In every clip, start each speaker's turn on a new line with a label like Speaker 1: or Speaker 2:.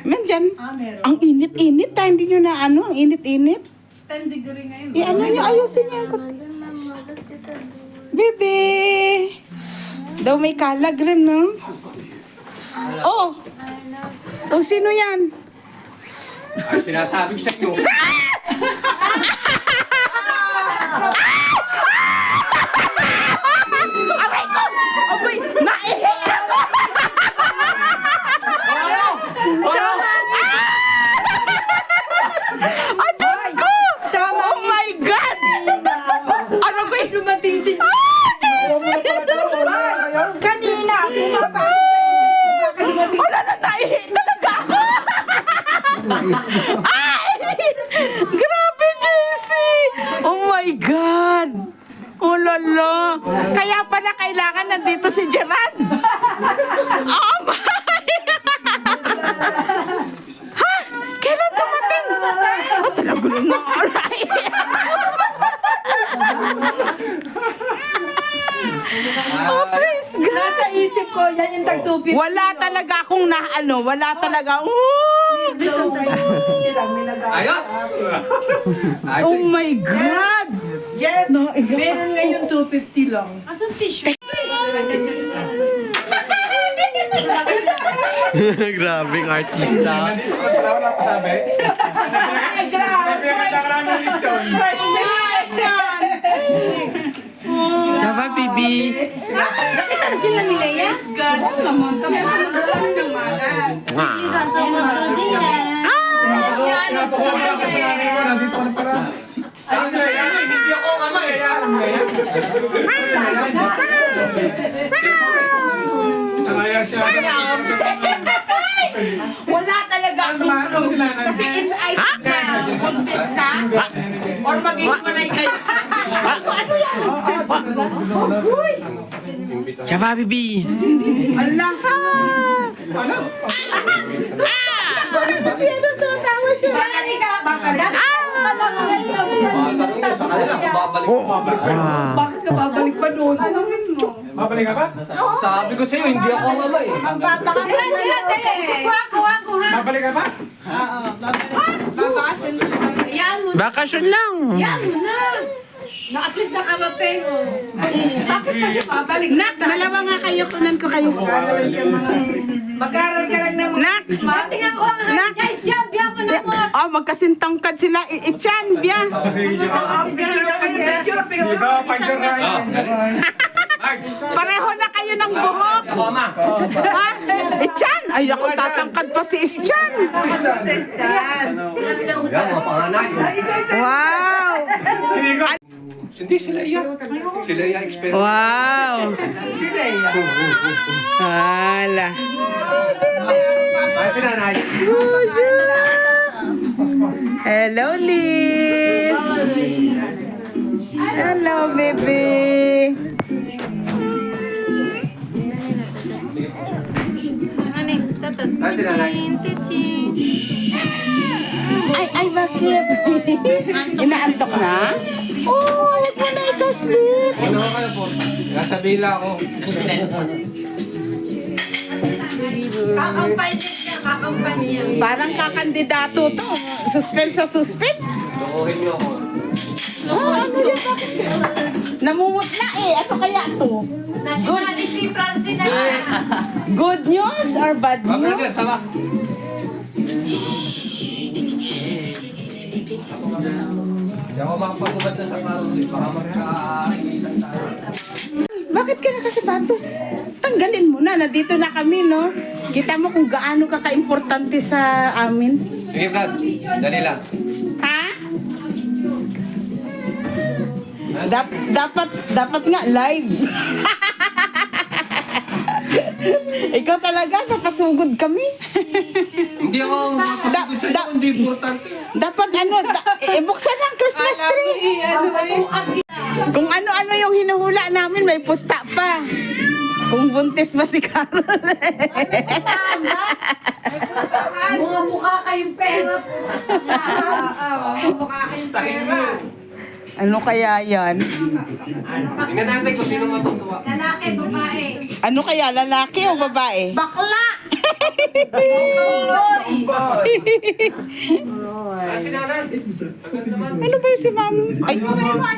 Speaker 1: Nandyan.
Speaker 2: Meron.
Speaker 1: Ang init-init ha. Hindi nyo na ano. Ang init-init.
Speaker 2: 10 degree ngayon.
Speaker 1: Ano nyo, ayusin nyo yung Bebe! Daw may kalag rin, no? Oh! O, sino yan?
Speaker 3: Ay, sinasabi ko sa inyo.
Speaker 1: Aray ko! Aboy! Naihi! Ah, Diyos ko! Oh my God! Ano ko eh?
Speaker 2: Dumating si... Kanina, pumapasok sa isip ko.
Speaker 1: Wala na, naihi talaga ako! Ay! Grabe, JC! Oh my God! Oh lala! Kaya pala kailangan nandito si Gerard! Oh my! Ha? Kailan dumating? Oh, talaga na aray! Oh, praise God!
Speaker 2: Nasa isip ko, yan yung tag-250.
Speaker 1: Wala talaga akong wala talaga.
Speaker 3: Ayos!
Speaker 1: Oh my God!
Speaker 2: Yes, meron ngayon 250 lang.
Speaker 4: Grabing artista.
Speaker 3: Wala pa sabi.
Speaker 2: Ay, grabe!
Speaker 4: Siya ba, baby?
Speaker 2: Nakita na sila ni Leia? God, naman. Kami sa masarap ng magal.
Speaker 3: Pinapakuha ka sa nanay mo. Nandito ka na pala. Sabi na yan, hindi ako ama eh. Tsaka yan siya.
Speaker 1: Wala talaga akong clue. Kasi it's either buntis ka or maghihiwalay kayo. Ano yan?
Speaker 4: Siya ba, baby?
Speaker 1: Allah ha!
Speaker 3: Ano?
Speaker 1: Kasi ano tawa siya?
Speaker 3: Tanong mo sa kanila kung babalik ko, babalik ko.
Speaker 2: Bakit ka babalik pa doon? Tanungin mo.
Speaker 3: Babalik ka ba? Sabi ko sa'yo, hindi ako ang ama eh. Babalik ka ba?
Speaker 4: Bakasyon lang.
Speaker 2: Na at least nakarating. Bakit pa siya babalik?
Speaker 1: Nak, dalawa nga kayo. Kunan ko kayo.
Speaker 2: Mag-aral ka lang ng mga...
Speaker 1: Nak!
Speaker 2: Tingnan ko ang
Speaker 1: Nak!
Speaker 2: guys, yan, biya mo na mo.
Speaker 1: Oh, magkasintangkad sila. Ichan, biya.
Speaker 3: Sige, panjer na yun.
Speaker 1: Pareho na kayo ng buhok.
Speaker 3: Ako ama.
Speaker 1: Ha? Ichan! Ay, ako tatangkad pa si Ichan.
Speaker 3: Yan, mga panganay.
Speaker 1: Wow!
Speaker 3: Hindi, sila iya. Sila iya experience.
Speaker 1: Wow! Hala.
Speaker 3: Ay, sinanay.
Speaker 1: Hello, Liz. Hello, baby.
Speaker 3: Ay, sinanay.
Speaker 1: Ay, bakit? Inaantok na? Oh, huwag mo na ito sleep.
Speaker 3: Ano kayo po? Nasa bila ako.
Speaker 2: Kakampanya niya.
Speaker 1: Parang kakandidato to. Suspense sa suspense.
Speaker 3: Lukuhin niyo ako.
Speaker 1: Oh, ano yan? Bakit? Namumut na eh. Ano kaya to?
Speaker 2: Nationality Francine na.
Speaker 1: Good news or bad
Speaker 3: Babalik ka,
Speaker 1: news?
Speaker 3: sama. Hindi ako makapagubad na sa klaro. Baka magka-inisan tayo.
Speaker 1: Bakit ka nakasapatos? Tanggalin mo na. Nandito na kami, no? Kita mo kung gaano ka ka-importante sa amin.
Speaker 3: Sige, Brad. Dali lang.
Speaker 1: Ha? Dapat nga live. Ikaw talaga, napasugod kami.
Speaker 3: Hindi ako makapagubad sa inyo. Hindi importante.
Speaker 1: Dapat buksan ang Christmas tree. Kung ano-ano yung hinuhula namin, may pusta pa. Kung buntis ba si Carol?
Speaker 2: Mga mukha kayong pera po. Mukha kayong pera.
Speaker 1: Ano kaya yan?
Speaker 3: Tingnan natin kung sino matutuwa.
Speaker 2: Lalaki, babae.
Speaker 1: Ano kaya, lalaki o babae?
Speaker 2: Bakla!
Speaker 1: Ano ba yung si ma'am? Ay,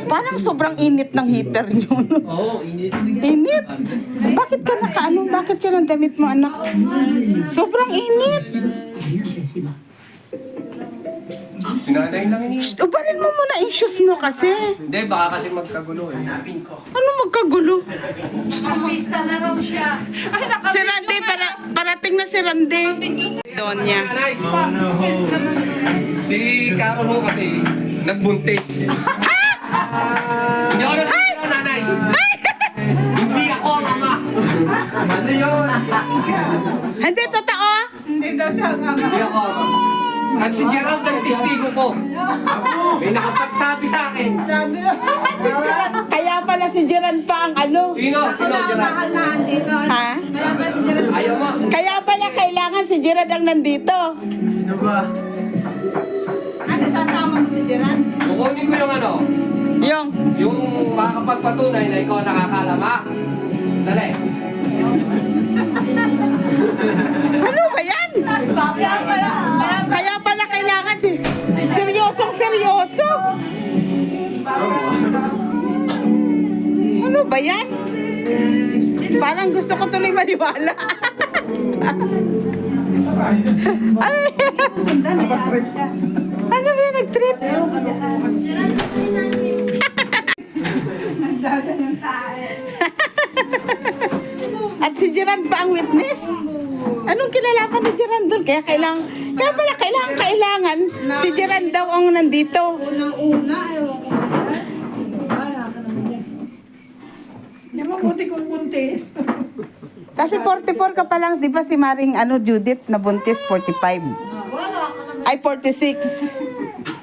Speaker 1: parang sobrang init ng heater niyo.
Speaker 4: Oo, init.
Speaker 1: Init? Bakit ka nakaano? Bakit yan ang damit mo, anak? Sobrang init.
Speaker 5: Sinanay lang ini.
Speaker 1: Shh, ubalin mo muna yung shoes mo kasi.
Speaker 5: Hindi, baka kasi magkagulo eh.
Speaker 1: Ano magkagulo?
Speaker 2: Artista na raw siya.
Speaker 1: Si Randy, parating na si Randy. Doon niya.
Speaker 5: Nanay, si Carol ho kasi nagbuntis. Hindi ako nagbuntis, nanay. Hindi ako ang ama. Ano yun?
Speaker 1: Hindi, totoo.
Speaker 2: Hindi daw siya ang ama.
Speaker 5: Hindi ako ama. At si Gerald ang testigo ko. May nakapagsabi sa akin.
Speaker 2: Sabi na, si Gerard.
Speaker 1: Kaya pala si Gerard pa ang ano.
Speaker 5: Sino? Sino Gerald?
Speaker 2: Mahal na andito.
Speaker 1: Ha?
Speaker 2: Kaya ba si Gerard?
Speaker 5: Ayaw mo.
Speaker 1: Kaya pala kailangan si Gerard ang nandito.
Speaker 2: Ano, sasama mo si Gerard?
Speaker 5: Kukunin ko yung ano, yung makakapagpatunay na ikaw ang nakakalama. Dali.
Speaker 1: Ano ba yan? Kaya pala kailangan si... Seryosong seryoso. Ano ba yan? Parang gusto ko tuloy maniwala. Ay, ano ba yan? Nag-trip? At si Gerard pa ang witness? Anong kinalaman ni Gerard doon? Kaya pala kailangan si Gerard daw ang nandito.
Speaker 2: Unang-una, ewan ko. Hindi mo buti kung buntis.
Speaker 1: Kasi 44 ka pa lang, di ba si Maring Judith na buntis 45?
Speaker 2: Wala ka naman.
Speaker 1: Ay, 46.